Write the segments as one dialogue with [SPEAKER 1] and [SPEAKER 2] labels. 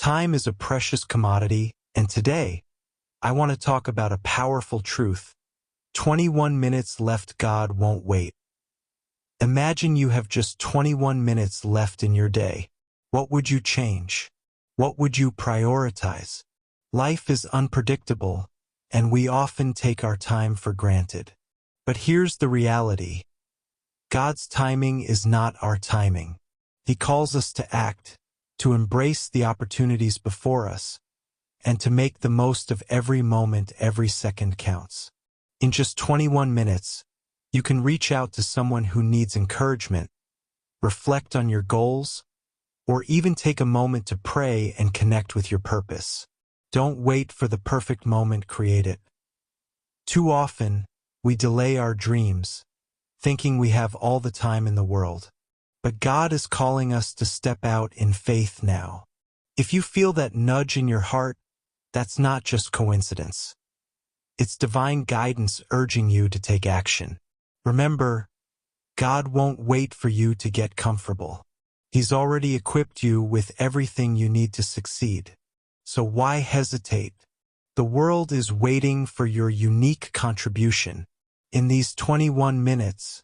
[SPEAKER 1] Time is a precious commodity, and today, I want to talk about a powerful truth. 21 minutes left. God won't wait. Imagine you have just 21 minutes left in your day. What would you change? What would you prioritize? Life is unpredictable, and we often take our time for granted. But here's the reality. God's timing is not our timing. He calls us to act, to embrace the opportunities before us, and to make the most of every moment. Every second counts. In just 21 minutes, you can reach out to someone who needs encouragement, reflect on your goals, or even take a moment to pray and connect with your purpose. Don't wait for the perfect moment, create it. Too often, we delay our dreams, thinking we have all the time in the world. But God is calling us to step out in faith now. If you feel that nudge in your heart, that's not just coincidence. It's divine guidance urging you to take action. Remember, God won't wait for you to get comfortable. He's already equipped you with everything you need to succeed. So why hesitate? The world is waiting for your unique contribution. In these 21 minutes,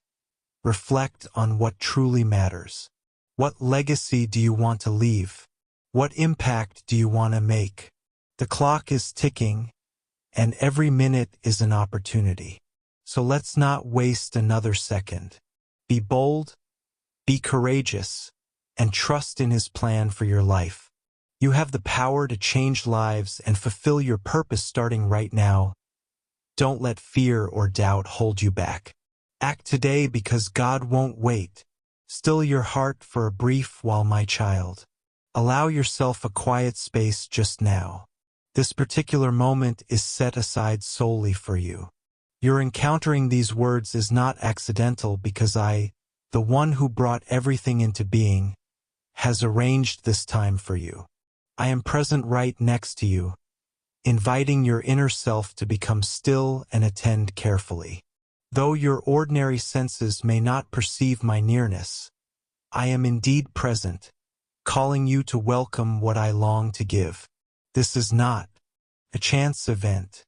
[SPEAKER 1] reflect on what truly matters. What legacy do you want to leave? What impact do you want to make? The clock is ticking, and every minute is an opportunity. So let's not waste another second. Be bold, be courageous, and trust in His plan for your life. You have the power to change lives and fulfill your purpose starting right now. Don't let fear or doubt hold you back. Act today because God won't wait. Still your heart for a brief while, my child. Allow yourself a quiet space just now. This particular moment is set aside solely for you. Your encountering these words is not accidental because I, the one who brought everything into being, has arranged this time for you. I am present right next to you, inviting your inner self to become still and attend carefully. Though your ordinary senses may not perceive my nearness, I am indeed present, calling you to welcome what I long to give. This is not a chance event.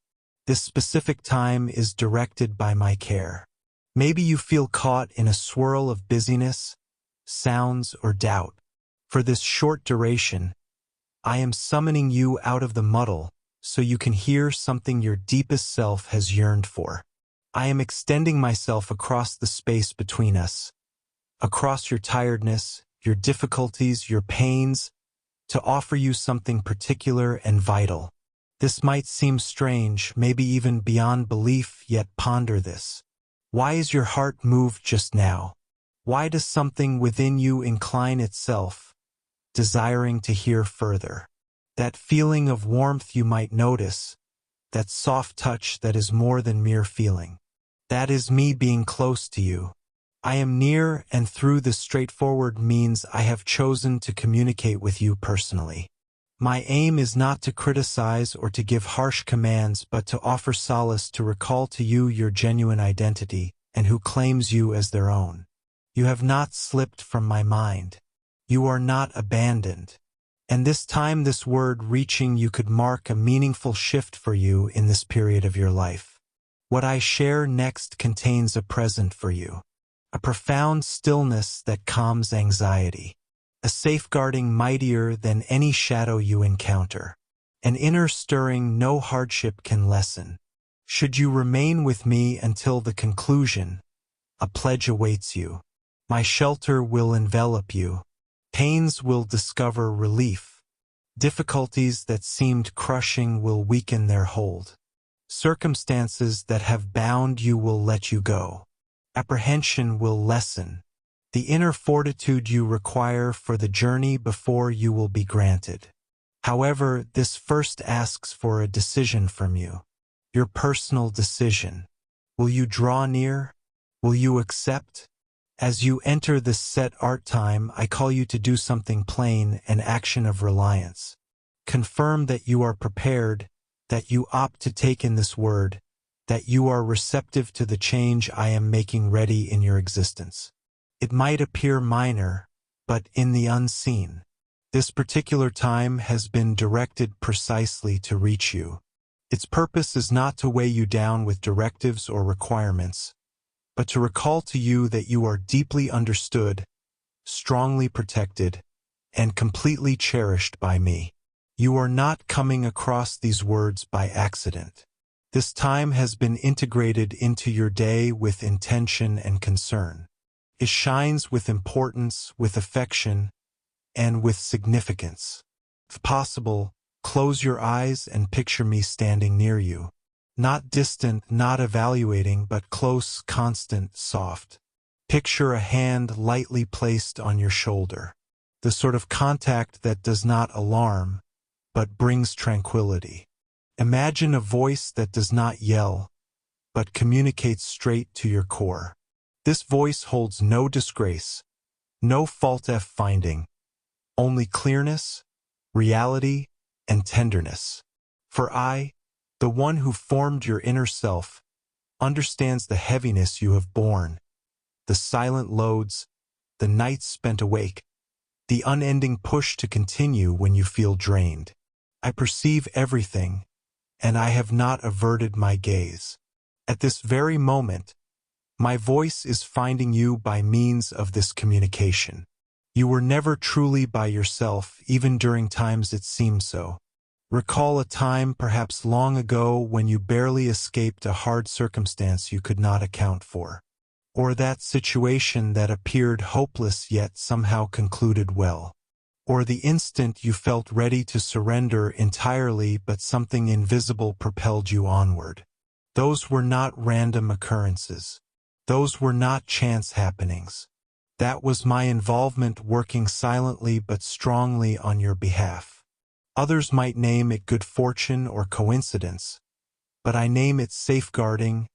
[SPEAKER 1] This specific time is directed by my care. Maybe you feel caught in a swirl of busyness, sounds, or doubt. For this short duration, I am summoning you out of the muddle so you can hear something your deepest self has yearned for. I am extending myself across the space between us, across your tiredness, your difficulties, your pains, to offer you something particular and vital. This might seem strange, maybe even beyond belief, yet ponder this. Why is your heart moved just now? Why does something within you incline itself, desiring to hear further? That feeling of warmth you might notice, that soft touch that is more than mere feeling. That is me being close to you. I am near, and through this straightforward means I have chosen to communicate with you personally. My aim is not to criticize or to give harsh commands, but to offer solace, to recall to you your genuine identity and who claims you as their own. You have not slipped from my mind. You are not abandoned. And this time, this word reaching you could mark a meaningful shift for you in this period of your life. What I share next contains a present for you. A profound stillness that calms anxiety. A safeguarding mightier than any shadow you encounter. An inner stirring no hardship can lessen. Should you remain with me until the conclusion, a pledge awaits you. My shelter will envelop you. Pains will discover relief. Difficulties that seemed crushing will weaken their hold. Circumstances that have bound you will let you go. Apprehension will lessen. The inner fortitude you require for the journey before you will be granted. However, this first asks for a decision from you. Your personal decision. Will you draw near? Will you accept? As you enter this set art time, I call you to do something plain, an action of reliance. Confirm that you are prepared, that you opt to take in this word, that you are receptive to the change I am making ready in your existence. It might appear minor, but in the unseen, This particular time has been directed precisely to reach you. Its purpose is not to weigh you down with directives or requirements, but to recall to you that you are deeply understood, strongly protected, and completely cherished by me. You are not coming across these words by accident. This time has been integrated into your day with intention and concern. It shines with importance, with affection, and with significance. If possible, close your eyes and picture me standing near you. Not distant, not evaluating, but close, constant, soft. Picture a hand lightly placed on your shoulder. The sort of contact that does not alarm, but brings tranquility. Imagine a voice that does not yell, but communicates straight to your core. This voice holds no disgrace, no fault-finding, only clearness, reality, and tenderness. For I, the one who formed your inner self, understands the heaviness you have borne, the silent loads, the nights spent awake, the unending push to continue when you feel drained. I perceive everything, and I have not averted my gaze. At this very moment, my voice is finding you by means of this communication. You were never truly by yourself, even during times it seemed so. Recall a time, perhaps long ago, when you barely escaped a hard circumstance you could not account for. Or that situation that appeared hopeless yet somehow concluded well. Or the instant you felt ready to surrender entirely but something invisible propelled you onward. Those were not random occurrences. Those were not chance happenings. That was my involvement working silently but strongly on your behalf. Others might name it good fortune or coincidence, but I name it safeguarding,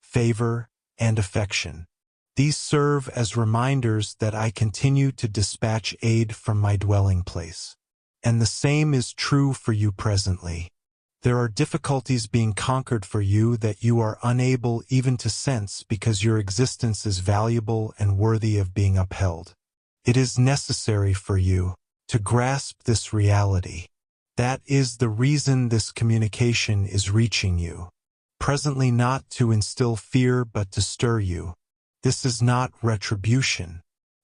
[SPEAKER 1] favor, and affection. These serve as reminders that I continue to dispatch aid from my dwelling place. And the same is true for you presently. There are difficulties being conquered for you that you are unable even to sense because your existence is valuable and worthy of being upheld. It is necessary for you to grasp this reality. That is the reason this communication is reaching you. Presently not to instill fear but to stir you. This is not retribution.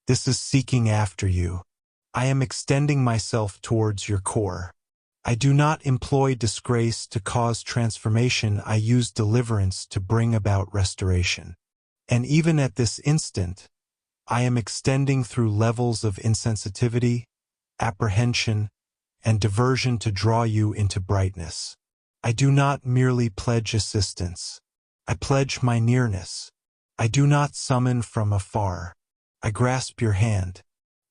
[SPEAKER 1] This is seeking after you. I am extending myself towards your core. I do not employ disgrace to cause transformation. I use deliverance to bring about restoration. And even at this instant, I am extending through levels of insensitivity, apprehension, and diversion to draw you into brightness. I do not merely pledge assistance. I pledge my nearness. I do not summon from afar. I grasp your hand.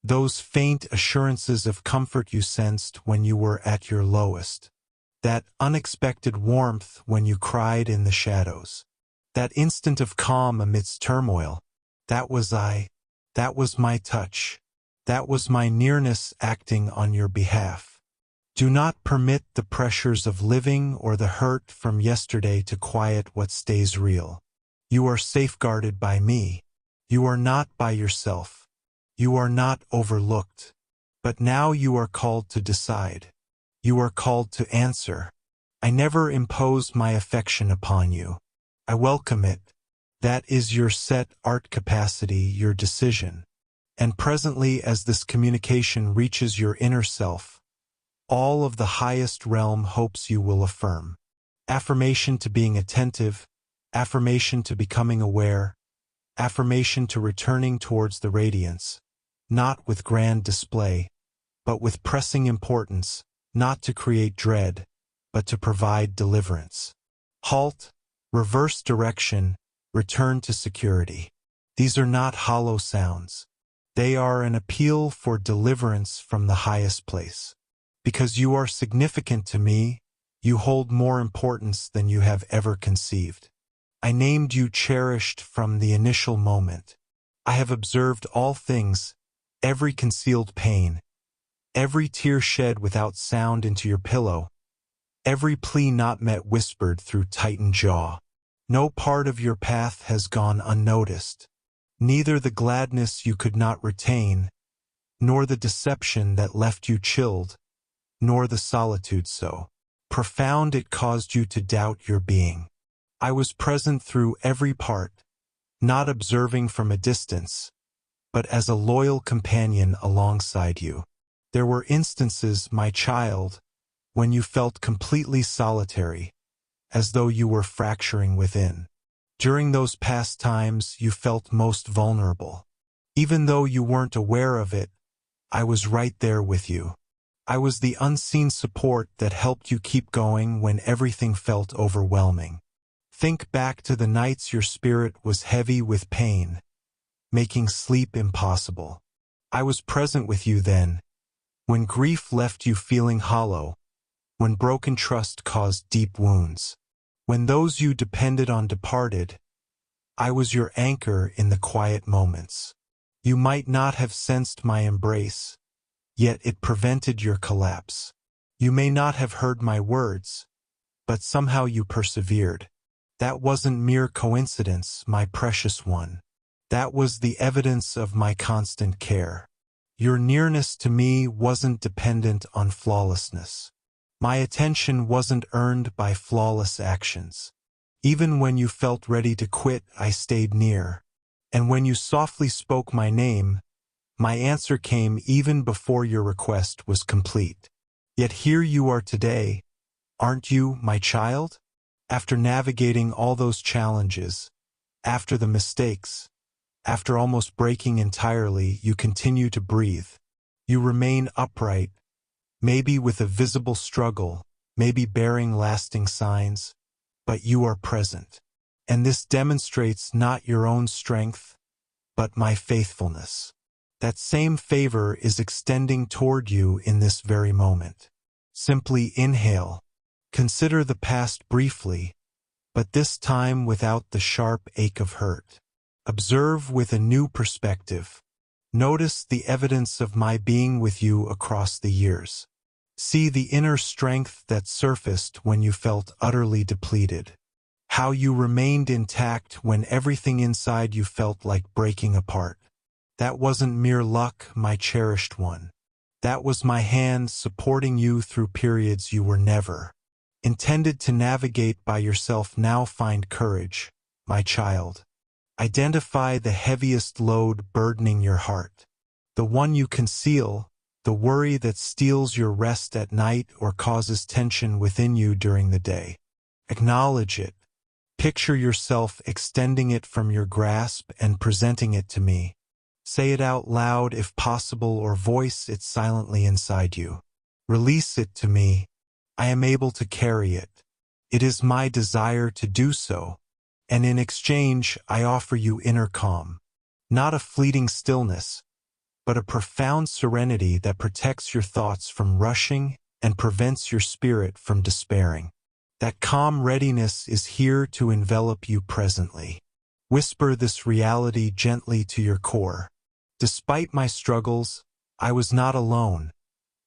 [SPEAKER 1] Those faint assurances of comfort you sensed when you were at your lowest. That unexpected warmth when you cried in the shadows. That instant of calm amidst turmoil. That was I. That was my touch. That was my nearness acting on your behalf. Do not permit the pressures of living or the hurt from yesterday to quiet what stays real. You are safeguarded by me. You are not by yourself. You are not overlooked. But now you are called to decide. You are called to answer. I never impose my affection upon you. I welcome it. That is your set art capacity, your decision. And presently, as this communication reaches your inner self, all of the highest realm hopes you will affirm. Affirmation to being attentive, affirmation to becoming aware, affirmation to returning towards the radiance, not with grand display, but with pressing importance, not to create dread, but to provide deliverance. Halt, reverse direction, return to security. These are not hollow sounds. They are an appeal for deliverance from the highest place. Because you are significant to me, you hold more importance than you have ever conceived. I named you cherished from the initial moment. I have observed all things, every concealed pain, every tear shed without sound into your pillow, every plea not met whispered through tightened jaw. No part of your path has gone unnoticed, neither the gladness you could not retain, nor the deception that left you chilled, nor the solitude so profound it caused you to doubt your being. I was present through every part, not observing from a distance, but as a loyal companion alongside you. There were instances, my child, when you felt completely solitary, as though you were fracturing within. During those past times, you felt most vulnerable. Even though you weren't aware of it, I was right there with you. I was the unseen support that helped you keep going when everything felt overwhelming. Think back to the nights your spirit was heavy with pain, making sleep impossible. I was present with you then, when grief left you feeling hollow, when broken trust caused deep wounds. When those you depended on departed, I was your anchor in the quiet moments. You might not have sensed my embrace, yet it prevented your collapse. You may not have heard my words, but somehow you persevered. That wasn't mere coincidence, my precious one. That was the evidence of my constant care. Your nearness to me wasn't dependent on flawlessness. My attention wasn't earned by flawless actions. Even when you felt ready to quit, I stayed near. And when you softly spoke my name, my answer came even before your request was complete. Yet here you are today, aren't you, my child? After navigating all those challenges, after the mistakes, after almost breaking entirely, you continue to breathe. You remain upright, maybe with a visible struggle, maybe bearing lasting signs, but you are present. And this demonstrates not your own strength, but my faithfulness. That same favor is extending toward you in this very moment. Simply inhale. Consider the past briefly, but this time without the sharp ache of hurt. Observe with a new perspective. Notice the evidence of my being with you across the years. See the inner strength that surfaced when you felt utterly depleted. How you remained intact when everything inside you felt like breaking apart. That wasn't mere luck, my cherished one. That was my hand supporting you through periods you were never intended to navigate by yourself. Now find courage, my child. Identify the heaviest load burdening your heart. The one you conceal, the worry that steals your rest at night or causes tension within you during the day. Acknowledge it. Picture yourself extending it from your grasp and presenting it to me. Say it out loud if possible, or voice it silently inside you. Release it to me. I am able to carry it. It is my desire to do so. And in exchange, I offer you inner calm. Not a fleeting stillness, but a profound serenity that protects your thoughts from rushing and prevents your spirit from despairing. That calm readiness is here to envelop you presently. Whisper this reality gently to your core. Despite my struggles, I was not alone,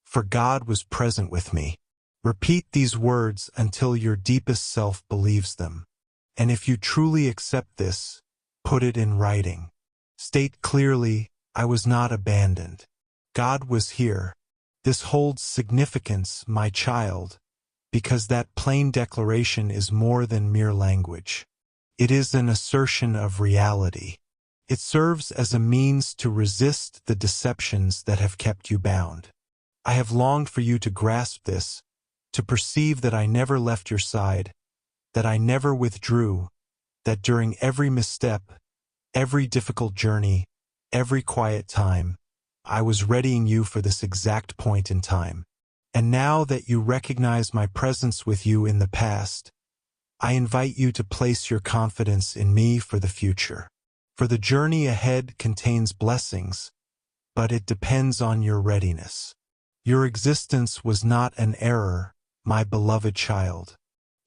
[SPEAKER 1] for God was present with me. Repeat these words until your deepest self believes them. And if you truly accept this, put it in writing. State clearly, I was not abandoned. God was here. This holds significance, my child, because that plain declaration is more than mere language. It is an assertion of reality. It serves as a means to resist the deceptions that have kept you bound. I have longed for you to grasp this, to perceive that I never left your side, that I never withdrew, that during every misstep, every difficult journey, every quiet time, I was readying you for this exact point in time. And now that you recognize my presence with you in the past, I invite you to place your confidence in me for the future. For the journey ahead contains blessings, but it depends on your readiness. Your existence was not an error, my beloved child.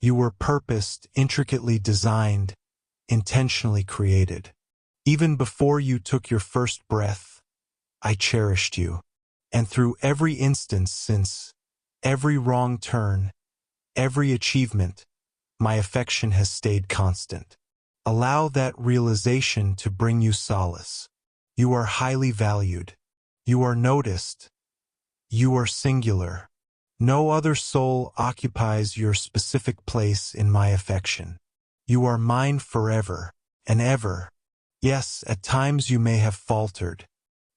[SPEAKER 1] You were purposed, intricately designed, intentionally created. Even before you took your first breath, I cherished you. And through every instance since, every wrong turn, every achievement, my affection has stayed constant. Allow that realization to bring you solace. You are highly valued. You are noticed. You are singular. No other soul occupies your specific place in my affection. You are mine forever and ever. Yes, at times you may have faltered.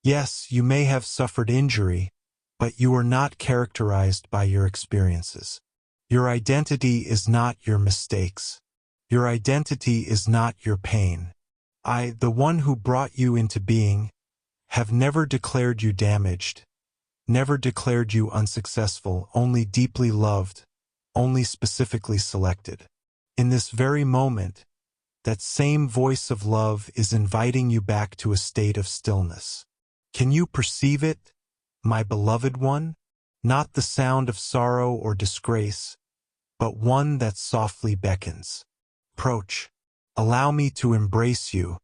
[SPEAKER 1] Yes, you may have suffered injury, but you are not characterized by your experiences. Your identity is not your mistakes. Your identity is not your pain. I, the one who brought you into being, have never declared you damaged, never declared you unsuccessful, only deeply loved, only specifically selected. In this very moment, that same voice of love is inviting you back to a state of stillness. Can you perceive it, my beloved one? Not the sound of sorrow or disgrace, but one that softly beckons. Approach. Allow me to embrace you.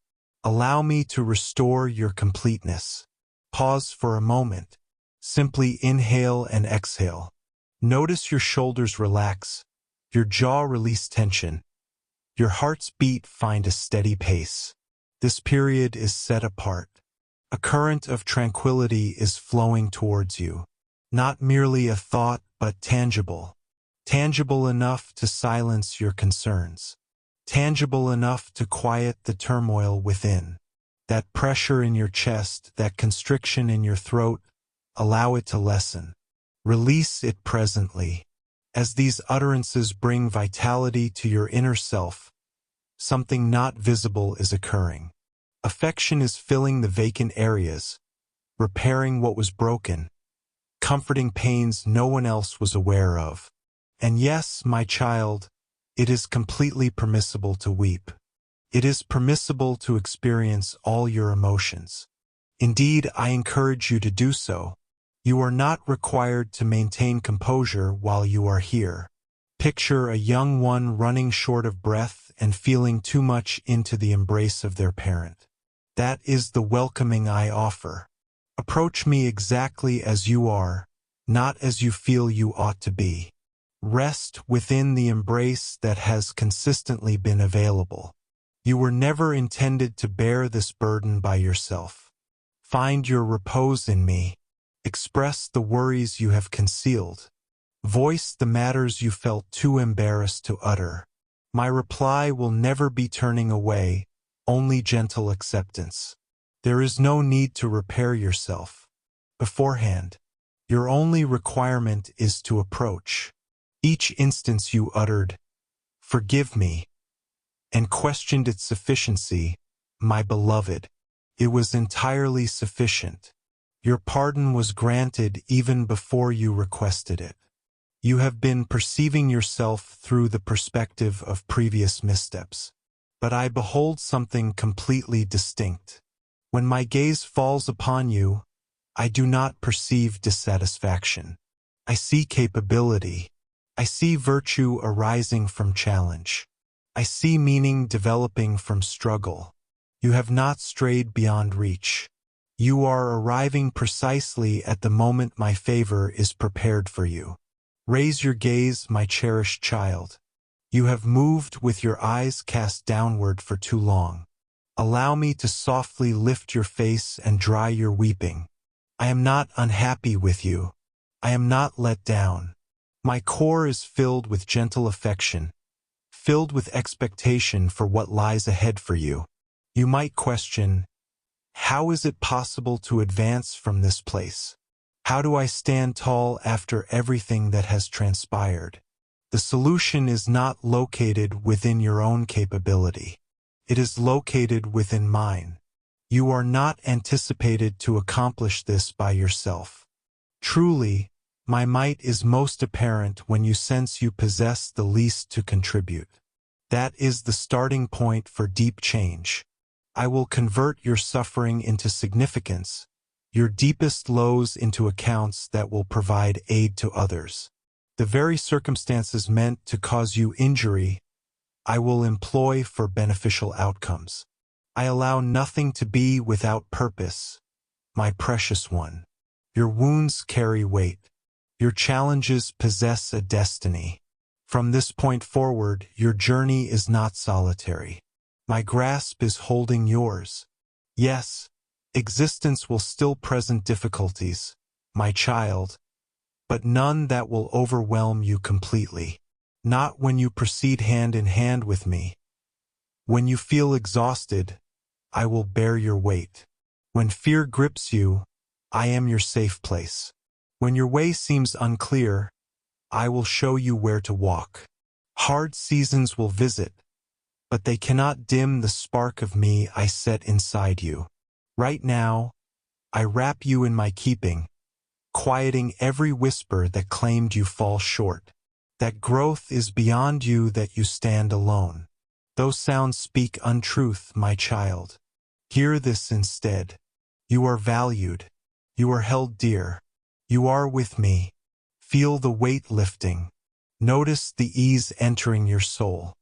[SPEAKER 1] Allow me to restore your completeness. Pause for a moment. Simply inhale and exhale. Notice your shoulders relax, your jaw release tension, your heart's beat find a steady pace. This period is set apart. A current of tranquility is flowing towards you. Not merely a thought, but tangible. Tangible enough to silence your concerns. Tangible enough to quiet the turmoil within. That pressure in your chest, that constriction in your throat, allow it to lessen. Release it presently. As these utterances bring vitality to your inner self, something not visible is occurring. Affection is filling the vacant areas, repairing what was broken, comforting pains no one else was aware of. And yes, my child, it is completely permissible to weep. It is permissible to experience all your emotions. Indeed, I encourage you to do so. You are not required to maintain composure while you are here. Picture a young one running short of breath and feeling too much into the embrace of their parent. That is the welcoming I offer. Approach me exactly as you are, not as you feel you ought to be. Rest within the embrace that has consistently been available. You were never intended to bear this burden by yourself. Find your repose in me. Express the worries you have concealed. Voice the matters you felt too embarrassed to utter. My reply will never be turning away, only gentle acceptance. There is no need to repair yourself beforehand. Your only requirement is to approach. Each instance you uttered, "Forgive me," and questioned its sufficiency, "My beloved," it was entirely sufficient. Your pardon was granted even before you requested it. You have been perceiving yourself through the perspective of previous missteps. But I behold something completely distinct. When my gaze falls upon you, I do not perceive dissatisfaction. I see capability. I see virtue arising from challenge. I see meaning developing from struggle. You have not strayed beyond reach. You are arriving precisely at the moment my favor is prepared for you. Raise your gaze, my cherished child. You have moved with your eyes cast downward for too long. Allow me to softly lift your face and dry your weeping. I am not unhappy with you. I am not let down. My core is filled with gentle affection, filled with expectation for what lies ahead for you. You might question, how is it possible to advance from this place? How do I stand tall after everything that has transpired? The solution is not located within your own capability. It is located within mine. You are not anticipated to accomplish this by yourself. Truly, my might is most apparent when you sense you possess the least to contribute. That is the starting point for deep change. I will convert your suffering into significance, your deepest lows into accounts that will provide aid to others. The very circumstances meant to cause you injury, I will employ for beneficial outcomes. I allow nothing to be without purpose, my precious one. Your wounds carry weight. Your challenges possess a destiny. From this point forward, your journey is not solitary. My grasp is holding yours. Yes, Existence will still present difficulties, my child, but none that will overwhelm you completely. Not when you proceed hand in hand with me. When you feel exhausted, I will bear your weight. When fear grips you, I am your safe place. When your way seems unclear, I will show you where to walk. Hard seasons will visit, but they cannot dim the spark of me I set inside you. Right now, I wrap you in my keeping, quieting every whisper that claimed you fall short. That growth is beyond you, that you stand alone. Those sounds speak untruth, my child. Hear this instead. You are valued. You are held dear. You are with me. Feel the weight lifting. Notice the ease entering your soul.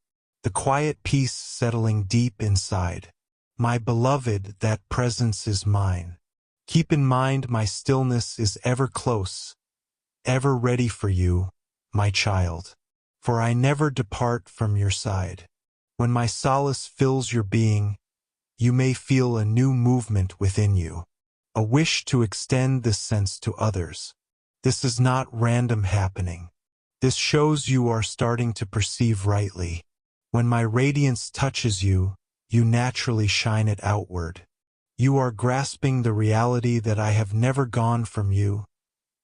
[SPEAKER 1] The quiet peace settling deep inside. My beloved, that presence is mine. Keep in mind my stillness is ever close, ever ready for you, my child. For I never depart from your side. When my solace fills your being, you may feel a new movement within you, a wish to extend this sense to others. This is not random happening. This shows you are starting to perceive rightly. When my radiance touches you, you naturally shine it outward. You are grasping the reality that I have never gone from you,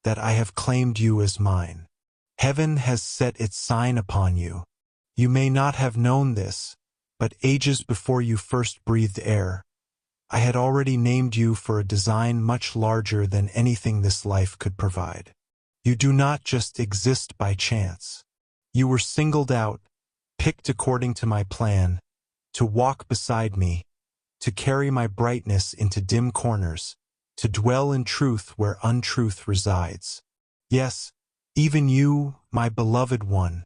[SPEAKER 1] that I have claimed you as mine. Heaven has set its sign upon you. You may not have known this, but ages before you first breathed air, I had already named you for a design much larger than anything this life could provide. You do not just exist by chance. You were singled out, picked according to my plan, to walk beside me, to carry my brightness into dim corners, to dwell in truth where untruth resides. Yes, even you, my beloved one,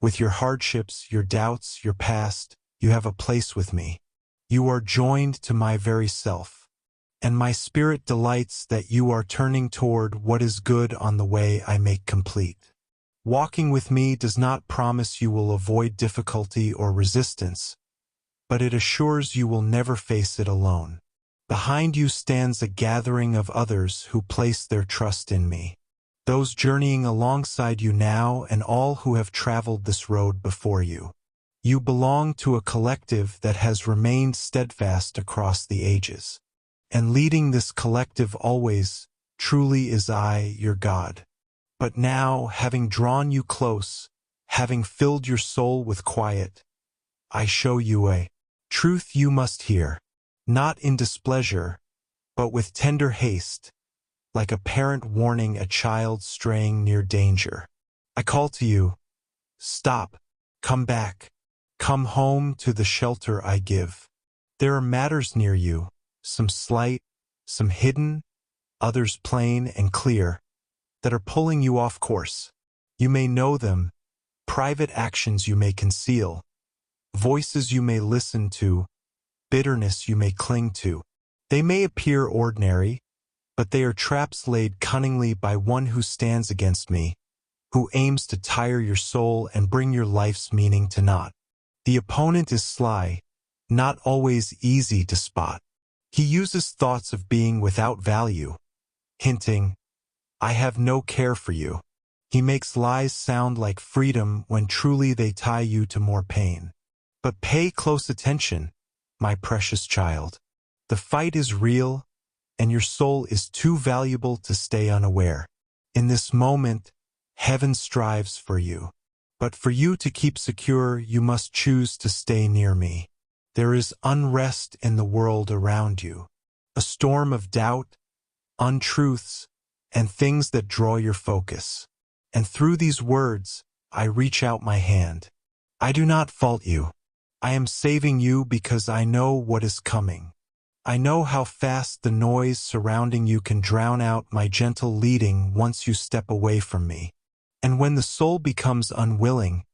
[SPEAKER 1] with your hardships, your doubts, your past, you have a place with me. You are joined to my very self, and my spirit delights that you are turning toward what is good on the way I make complete. Walking with me does not promise you will avoid difficulty or resistance, but it assures you will never face it alone. Behind you stands a gathering of others who place their trust in me. Those journeying alongside you now and all who have traveled this road before you. You belong to a collective that has remained steadfast across the ages. And leading this collective always, truly is I, your God. But now, having drawn you close, having filled your soul with quiet, I show you a truth you must hear, not in displeasure, but with tender haste, like a parent warning a child straying near danger. I call to you, stop, come back, come home to the shelter I give. There are matters near you, some slight, some hidden, others plain and clear, that are pulling you off course. You may know them, private actions you may conceal, voices you may listen to, bitterness you may cling to. They may appear ordinary, but they are traps laid cunningly by one who stands against me, who aims to tire your soul and bring your life's meaning to naught. The opponent is sly, not always easy to spot. He uses thoughts of being without value, hinting, I have no care for you. He makes lies sound like freedom when truly they tie you to more pain. But pay close attention, my precious child. The fight is real, and your soul is too valuable to stay unaware. In this moment, heaven strives for you. But for you to keep secure, you must choose to stay near me. There is unrest in the world around you, a storm of doubt, untruths, and things that draw your focus. And through these words, I reach out my hand. I do not fault you. I am saving you because I know what is coming. I know how fast the noise surrounding you can drown out my gentle leading once you step away from me. And when the soul becomes unwilling,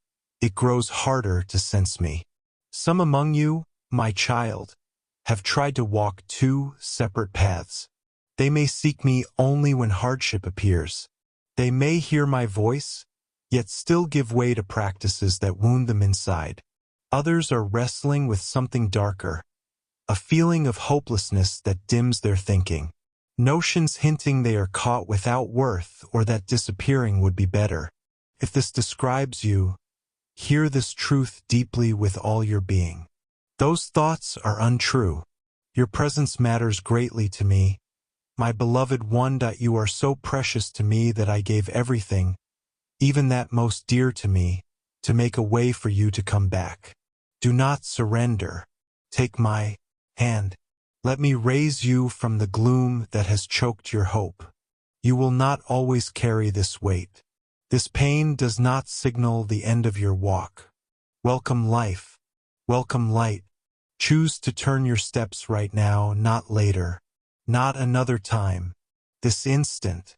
[SPEAKER 1] it grows harder to sense me. Some among you, my child, have tried to walk two separate paths. They may seek me only when hardship appears. They may hear my voice, yet still give way to practices that wound them inside. Others are wrestling with something darker, a feeling of hopelessness that dims their thinking, notions hinting they are caught without worth or that disappearing would be better. If this describes you, hear this truth deeply with all your being. Those thoughts are untrue. Your presence matters greatly to me. My beloved one, you are so precious to me that I gave everything, even that most dear to me, to make a way for you to come back. Do not surrender. Take my hand. Let me raise you from the gloom that has choked your hope. You will not always carry this weight. This pain does not signal the end of your walk. Welcome life. Welcome light. Choose to turn your steps right now, not later. Not another time. This instant.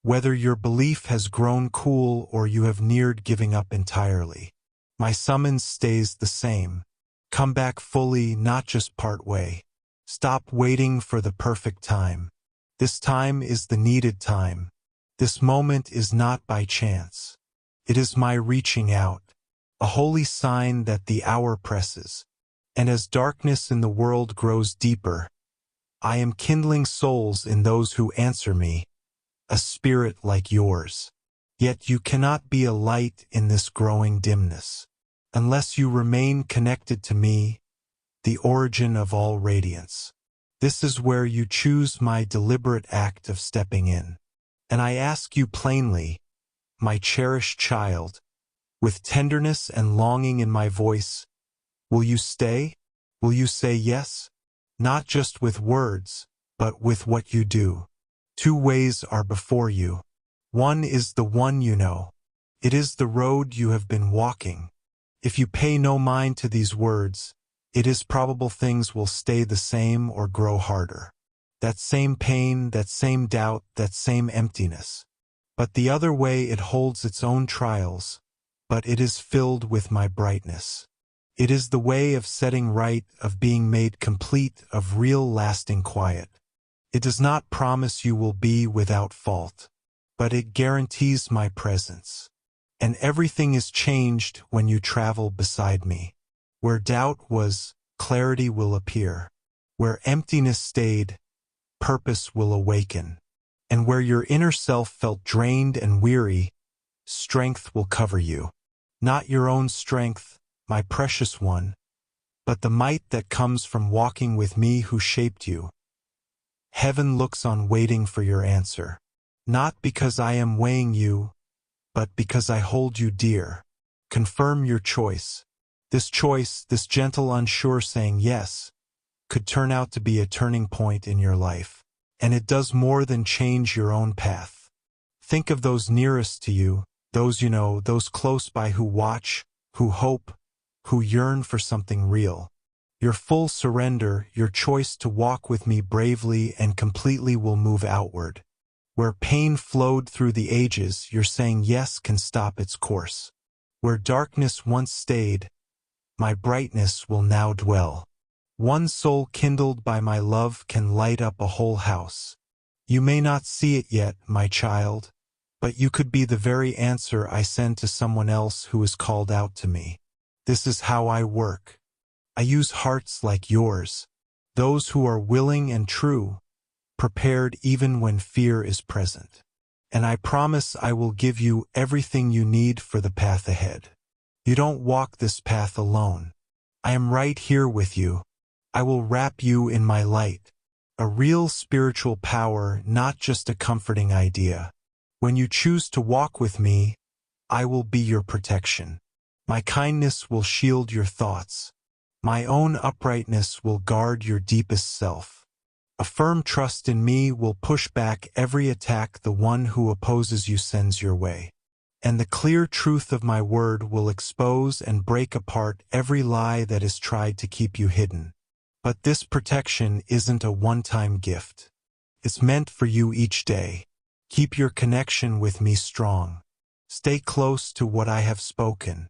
[SPEAKER 1] Whether your belief has grown cool or you have neared giving up entirely. My summons stays the same. Come back fully, not just part way. Stop waiting for the perfect time. This time is the needed time. This moment is not by chance. It is my reaching out, a holy sign that the hour presses. And as darkness in the world grows deeper, I am kindling souls in those who answer me, a spirit like yours. Yet you cannot be a light in this growing dimness, unless you remain connected to me, the origin of all radiance. This is where you choose my deliberate act of stepping in. And I ask you plainly, my cherished child, with tenderness and longing in my voice, will you stay? Will you say yes? Not just with words, but with what you do. Two ways are before you. One is the one you know. It is the road you have been walking. If you pay no mind to these words, it is probable things will stay the same or grow harder. That same pain, that same doubt, that same emptiness. But the other way, it holds its own trials, but it is filled with my brightness. It is the way of setting right, of being made complete, of real lasting quiet. It does not promise you will be without fault, but it guarantees my presence. And everything is changed when you travel beside me. Where doubt was, clarity will appear. Where emptiness stayed, purpose will awaken. And where your inner self felt drained and weary, strength will cover you. Not your own strength, my precious one, but the might that comes from walking with me who shaped you. Heaven looks on waiting for your answer. Not because I am weighing you, but because I hold you dear. Confirm your choice. This choice, this gentle, unsure saying yes, could turn out to be a turning point in your life. And it does more than change your own path. Think of those nearest to you, those you know, those close by who watch, who hope, who yearn for something real. Your full surrender, your choice to walk with me bravely and completely will move outward. Where pain flowed through the ages, your saying yes can stop its course. Where darkness once stayed, my brightness will now dwell. One soul kindled by my love can light up a whole house. You may not see it yet, my child, but you could be the very answer I send to someone else who is called out to me. This is how I work. I use hearts like yours, those who are willing and true, prepared even when fear is present. And I promise I will give you everything you need for the path ahead. You don't walk this path alone. I am right here with you. I will wrap you in my light, a real spiritual power, not just a comforting idea. When you choose to walk with me, I will be your protection. My kindness will shield your thoughts. My own uprightness will guard your deepest self. A firm trust in me will push back every attack the one who opposes you sends your way. And the clear truth of my word will expose and break apart every lie that has tried to keep you hidden. But this protection isn't a one-time gift. It's meant for you each day. Keep your connection with me strong. Stay close to what I have spoken.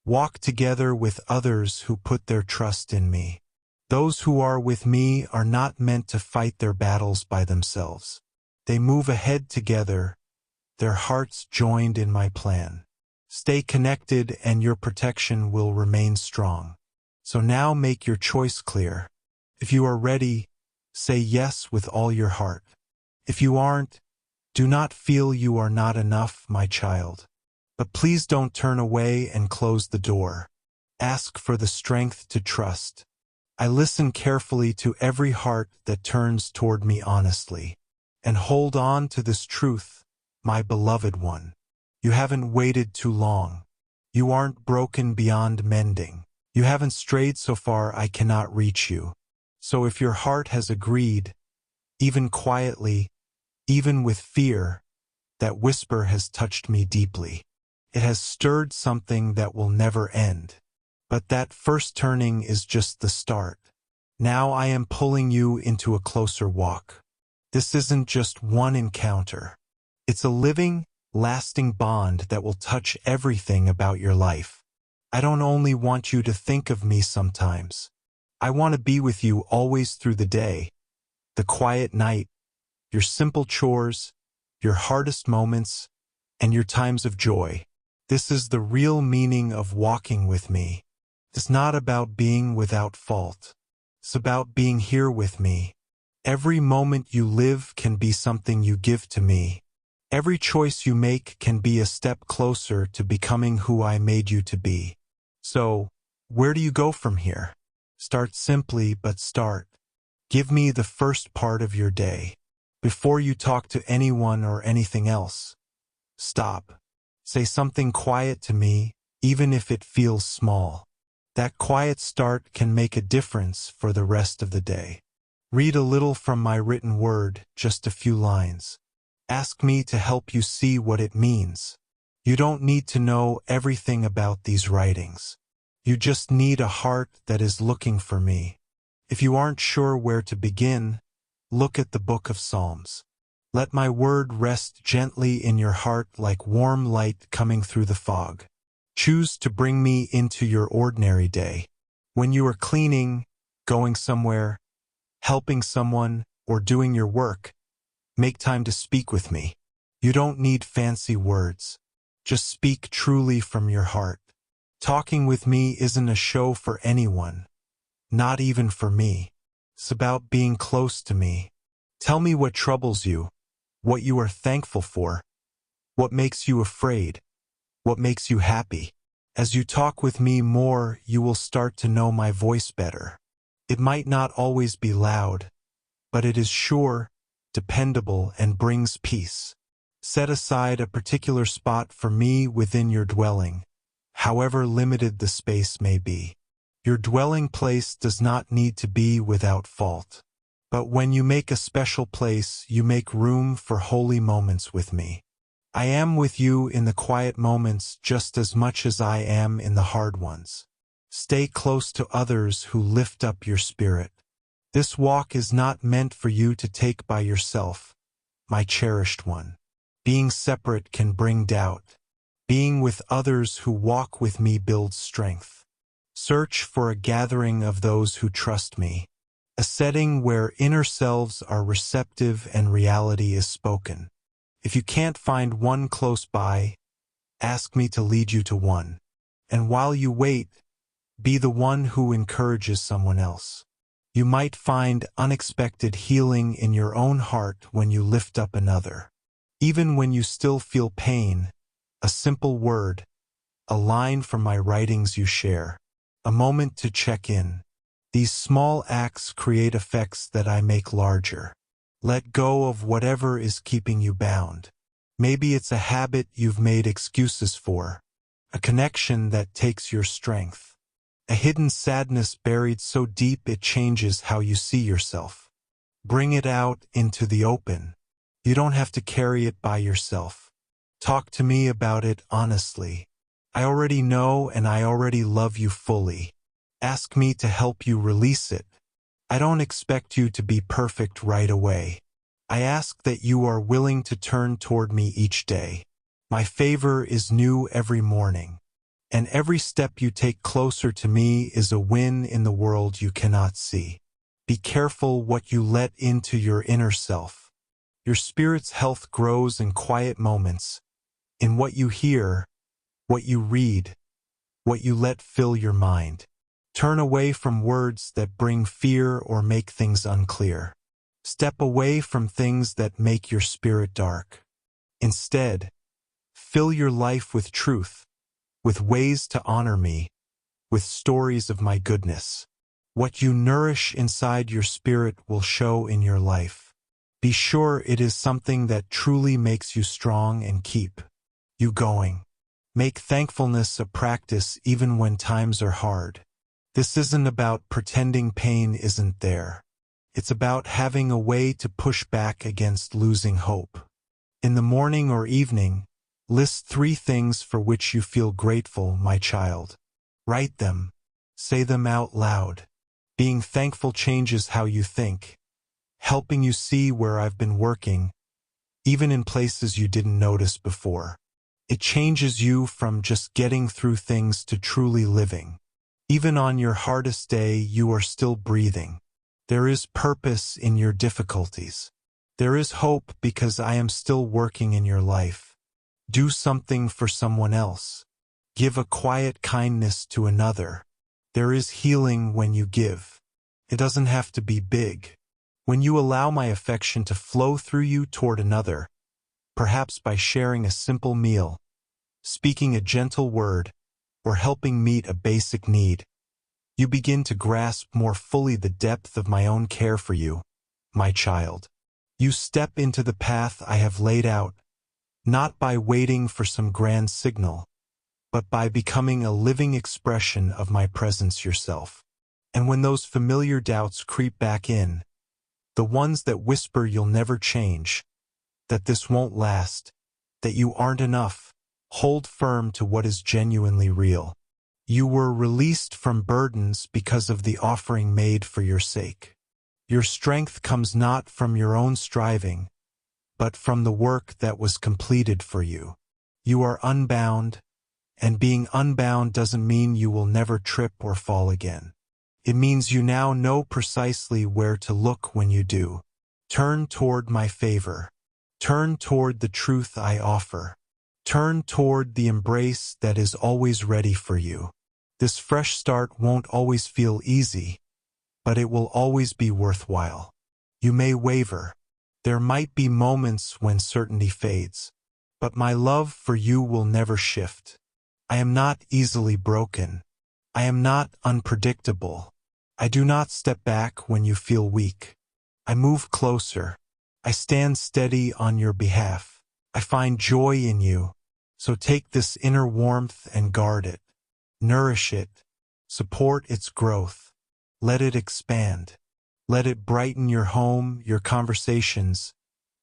[SPEAKER 1] Walk together with others who put their trust in me. Those who are with me are not meant to fight their battles by themselves. They move ahead together, their hearts joined in my plan. Stay connected and your protection will remain strong. So now make your choice clear. If you are ready, say yes with all your heart. If you aren't, do not feel you are not enough, my child. But please don't turn away and close the door. Ask for the strength to trust. I listen carefully to every heart that turns toward me honestly. And hold on to this truth, my beloved one. You haven't waited too long. You aren't broken beyond mending. You haven't strayed so far I cannot reach you. So if your heart has agreed, even quietly, even with fear, that whisper has touched me deeply. It has stirred something that will never end. But that first turning is just the start. Now I am pulling you into a closer walk. This isn't just one encounter. It's a living, lasting bond that will touch everything about your life. I don't only want you to think of me sometimes. I want to be with you always through the day, the quiet night, your simple chores, your hardest moments, and your times of joy. This is the real meaning of walking with me. It's not about being without fault. It's about being here with me. Every moment you live can be something you give to me. Every choice you make can be a step closer to becoming who I made you to be. So, where do you go from here? Start simply, but start. Give me the first part of your day. Before you talk to anyone or anything else, stop. Say something quiet to me, even if it feels small. That quiet start can make a difference for the rest of the day. Read a little from my written word, just a few lines. Ask me to help you see what it means. You don't need to know everything about these writings. You just need a heart that is looking for me. If you aren't sure where to begin, look at the Book of Psalms. Let my word rest gently in your heart like warm light coming through the fog. Choose to bring me into your ordinary day. When you are cleaning, going somewhere, helping someone, or doing your work, make time to speak with me. You don't need fancy words. Just speak truly from your heart. Talking with me isn't a show for anyone, not even for me. It's about being close to me. Tell me what troubles you, what you are thankful for, what makes you afraid, what makes you happy. As you talk with me more, you will start to know my voice better. It might not always be loud, but it is sure, dependable, and brings peace. Set aside a particular spot for me within your dwelling, however limited the space may be. Your dwelling place does not need to be without fault. But when you make a special place, you make room for holy moments with me. I am with you in the quiet moments just as much as I am in the hard ones. Stay close to others who lift up your spirit. This walk is not meant for you to take by yourself, my cherished one. Being separate can bring doubt. Being with others who walk with me builds strength. Search for a gathering of those who trust me, a setting where inner selves are receptive and reality is spoken. If you can't find one close by, ask me to lead you to one. And while you wait, be the one who encourages someone else. You might find unexpected healing in your own heart when you lift up another. Even when you still feel pain, a simple word, a line from my writings you share, a moment to check in. These small acts create effects that I make larger. Let go of whatever is keeping you bound. Maybe it's a habit you've made excuses for, a connection that takes your strength, a hidden sadness buried so deep it changes how you see yourself. Bring it out into the open. You don't have to carry it by yourself. Talk to me about it honestly. I already know and I already love you fully. Ask me to help you release it. I don't expect you to be perfect right away. I ask that you are willing to turn toward me each day. My favor is new every morning, and every step you take closer to me is a win in the world you cannot see. Be careful what you let into your inner self. Your spirit's health grows in quiet moments, in what you hear, what you read, what you let fill your mind. Turn away from words that bring fear or make things unclear. Step away from things that make your spirit dark. Instead, fill your life with truth, with ways to honor me, with stories of my goodness. What you nourish inside your spirit will show in your life. Be sure it is something that truly makes you strong and keep you going. Make thankfulness a practice even when times are hard. This isn't about pretending pain isn't there. It's about having a way to push back against losing hope. In the morning or evening, list 3 things for which you feel grateful, my child. Write them. Say them out loud. Being thankful changes how you think, helping you see where I've been working, even in places you didn't notice before. It changes you from just getting through things to truly living. Even on your hardest day, you are still breathing. There is purpose in your difficulties. There is hope because I am still working in your life. Do something for someone else. Give a quiet kindness to another. There is healing when you give. It doesn't have to be big. When you allow my affection to flow through you toward another, perhaps by sharing a simple meal, speaking a gentle word, or helping meet a basic need, you begin to grasp more fully the depth of my own care for you, my child. You step into the path I have laid out, not by waiting for some grand signal, but by becoming a living expression of my presence yourself. And when those familiar doubts creep back in, the ones that whisper you'll never change, that this won't last, that you aren't enough, hold firm to what is genuinely real. You were released from burdens because of the offering made for your sake. Your strength comes not from your own striving, but from the work that was completed for you. You are unbound, and being unbound doesn't mean you will never trip or fall again. It means you now know precisely where to look when you do. Turn toward my favor. Turn toward the truth I offer. Turn toward the embrace that is always ready for you. This fresh start won't always feel easy, but it will always be worthwhile. You may waver. There might be moments when certainty fades, but my love for you will never shift. I am not easily broken. I am not unpredictable. I do not step back when you feel weak. I move closer. I stand steady on your behalf. I find joy in you. So take this inner warmth and guard it. Nourish it. Support its growth. Let it expand. Let it brighten your home, your conversations,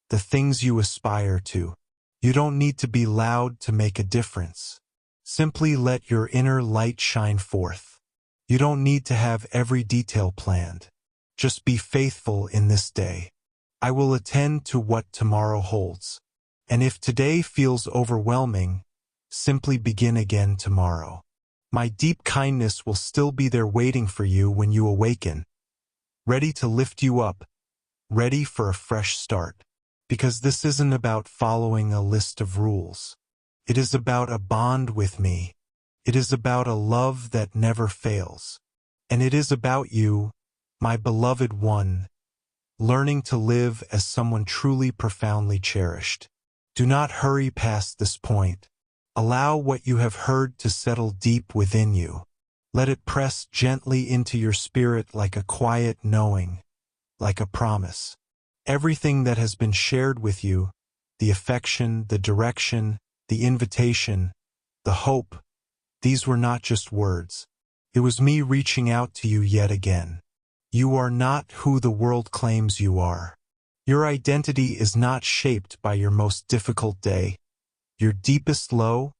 [SPEAKER 1] the things you aspire to. You don't need to be loud to make a difference. Simply let your inner light shine forth. You don't need to have every detail planned. Just be faithful in this day. I will attend to what tomorrow holds. And if today feels overwhelming, simply begin again tomorrow. My deep kindness will still be there waiting for you when you awaken, ready to lift you up, ready for a fresh start. Because this isn't about following a list of rules. It is about a bond with me. It is about a love that never fails. And it is about you, my beloved one, learning to live as someone truly profoundly cherished. Do not hurry past this point. Allow what you have heard to settle deep within you. Let it press gently into your spirit like a quiet knowing, like a promise. Everything that has been shared with you, the affection, the direction, the invitation, the hope, these were not just words. It was me reaching out to you yet again. You are not who the world claims you are. Your identity is not shaped by your most difficult day, your deepest low,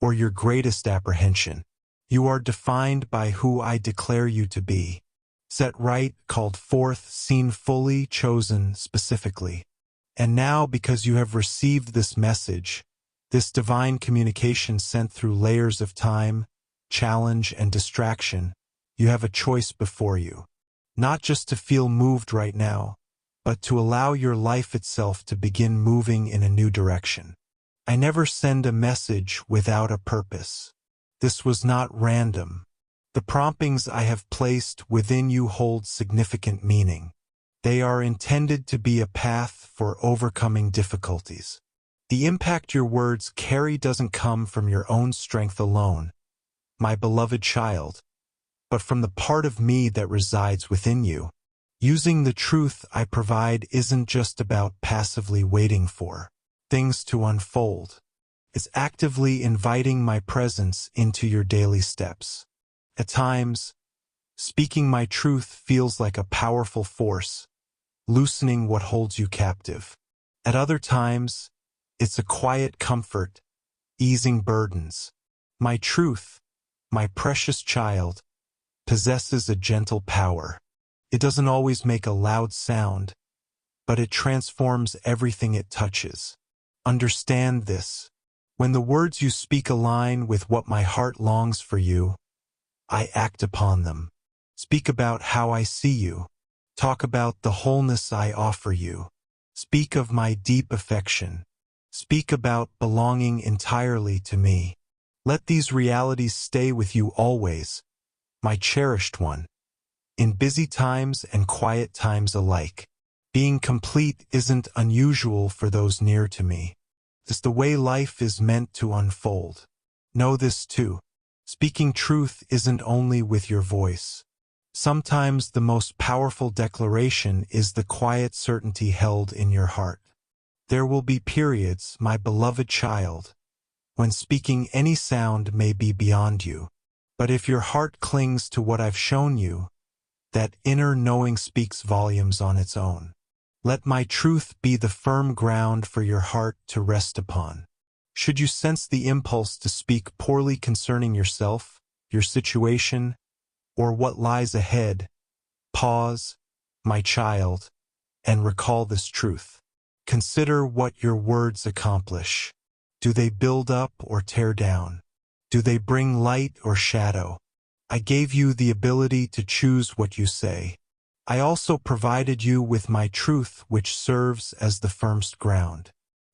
[SPEAKER 1] or your greatest apprehension. You are defined by who I declare you to be. Set right, called forth, seen fully, chosen specifically. And now, because you have received this message, this divine communication sent through layers of time, challenge, and distraction, you have a choice before you. Not just to feel moved right now, but to allow your life itself to begin moving in a new direction. I never send a message without a purpose. This was not random. The promptings I have placed within you hold significant meaning. They are intended to be a path for overcoming difficulties. The impact your words carry doesn't come from your own strength alone, my beloved child, but from the part of me that resides within you. Using the truth I provide isn't just about passively waiting for things to unfold. It's actively inviting my presence into your daily steps. At times, speaking my truth feels like a powerful force, loosening what holds you captive. At other times, it's a quiet comfort, easing burdens. My truth, my precious child, possesses a gentle power. It doesn't always make a loud sound, but it transforms everything it touches. Understand this. When the words you speak align with what my heart longs for you, I act upon them. Speak about how I see you. Talk about the wholeness I offer you. Speak of my deep affection. Speak about belonging entirely to me. Let these realities stay with you always, my cherished one. In busy times and quiet times alike, being complete isn't unusual for those near to me. It's the way life is meant to unfold. Know this too. Speaking truth isn't only with your voice. Sometimes the most powerful declaration is the quiet certainty held in your heart. There will be periods, my beloved child, when speaking any sound may be beyond you. But if your heart clings to what I've shown you, that inner knowing speaks volumes on its own. Let my truth be the firm ground for your heart to rest upon. Should you sense the impulse to speak poorly concerning yourself, your situation, or what lies ahead, pause, my child, and recall this truth. Consider what your words accomplish. Do they build up or tear down? Do they bring light or shadow? I gave you the ability to choose what you say. I also provided you with my truth, which serves as the firmest ground.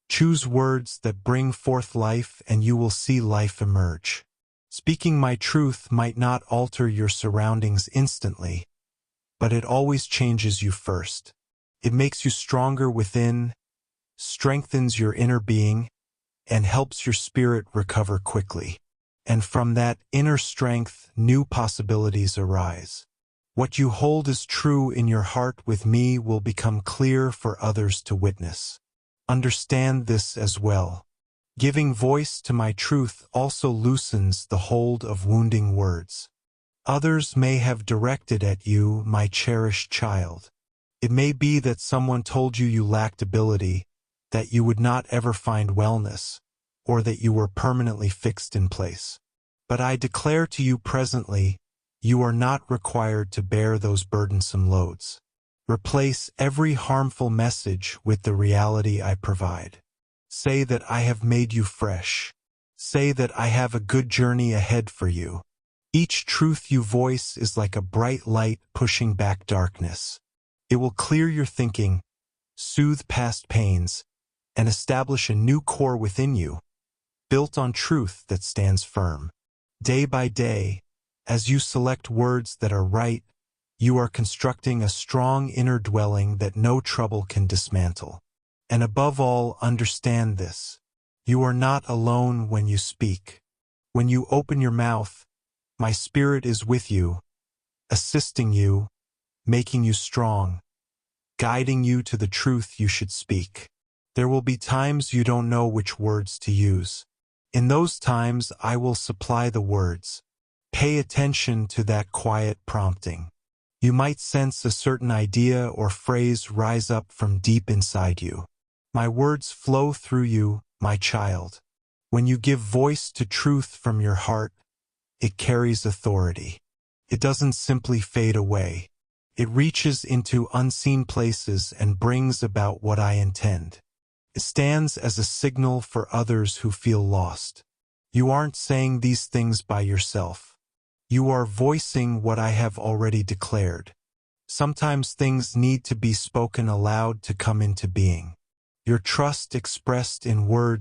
[SPEAKER 1] Choose words that bring forth life, and you will see life emerge. Speaking my truth might not alter your surroundings instantly, but it always changes you first. It makes you stronger within, strengthens your inner being, and helps your spirit recover quickly. And from that inner strength, new possibilities arise. What you hold as true in your heart with me will become clear for others to witness. Understand this as well. Giving voice to my truth also loosens the hold of wounding words. Others may have directed at you, my cherished child. It may be that someone told you you lacked ability, that you would not ever find wellness, or that you were permanently fixed in place. But I declare to you presently, you are not required to bear those burdensome loads. Replace every harmful message with the reality I provide. Say that I have made you fresh. Say that I have a good journey ahead for you. Each truth you voice is like a bright light pushing back darkness. It will clear your thinking, soothe past pains, and establish a new core within you, built on truth that stands firm. Day by day, as you select words that are right, you are constructing a strong inner dwelling that no trouble can dismantle. And above all, understand this. You are not alone when you speak. When you open your mouth, my spirit is with you, assisting you, making you strong, guiding you to the truth you should speak. There will be times you don't know which words to use. In those times, I will supply the words. Pay attention to that quiet prompting. You might sense a certain idea or phrase rise up from deep inside you. My words flow through you, my child. When you give voice to truth from your heart, it carries authority. It doesn't simply fade away. It reaches into unseen places and brings about what I intend. It stands as a signal for others who feel lost. You aren't saying these things by yourself. You are voicing what I have already declared. Sometimes things need to be spoken aloud to come into being. Your trust expressed in words